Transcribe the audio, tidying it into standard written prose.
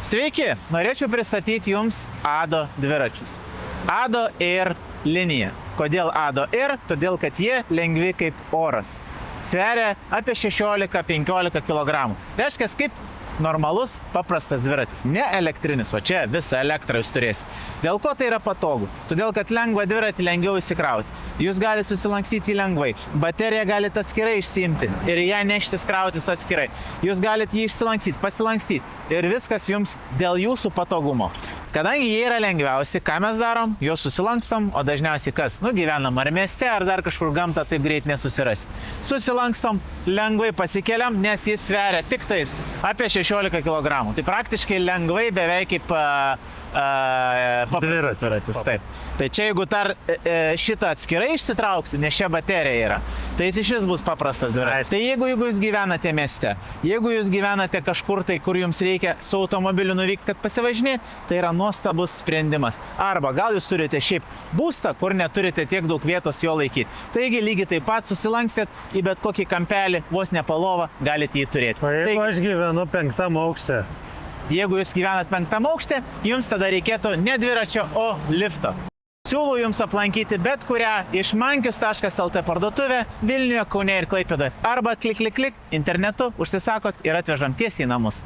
Sveiki, norėčiau pristatyti Jums Ado dviračius. Ado Air linija. Kodėl Ado Air? Todėl, kad jie lengvi kaip oras. Sveria apie 16-15 kg. Reiškia, kaip normalus, paprastas dviratis. Ne elektrinis, o čia visą elektrą jūs turėsite. Dėl ko tai yra patogu? Todėl, kad lengvą dviratį lengviau įsikrauti. Jūs galite susilankstyti lengvai. Bateriją galite atskirai išsiimti ir ją neštis krautis atskirai. Jūs galite jį išsilankstyti, pasilankstyti. Ir viskas jums dėl jūsų patogumo. Kadangi jie yra lengviausi, ką mes darom? Juos susilankstom, o dažniausiai kas? Gyvenam ar mieste, ar dar kažkur gamtą taip greit nesusirasi. Susilankstom, lengvai pasikeliam, nes jis sveria tik tais apie 16 kg. Tai praktiškai lengvai beveik kaip dviratis. Taip. Tai čia jeigu dar šitą atskirai išsitrauksiu, nes čia baterija yra, tai jis išvis bus paprastas dviratis. Tai jeigu jūs gyvenate mieste, jeigu jūs gyvenate kažkur tai, kur jums reikia su automobiliu nuvykti, kad pasivažinėti, tai yra nuostabus sprendimas. Arba gal jūs turite šiaip būstą, kur neturite tiek daug vietos jo laikyti. Taigi lygiai taip pat susilankstėt į bet kokį kampelį, vos ne palovą, galite jį turėti. O jeigu aš gyvenu 5. aukšte? Jeigu jūs gyvenat 5. aukšte, jums tada reikėtų ne dviračio, o lifto. Siūlau jums aplankyti bet kurią išmankius.lt parduotuvę Vilniuje, Kaune ir Klaipėdoje. Arba klik internetu, užsisakot ir atvežam tiesiai į namus.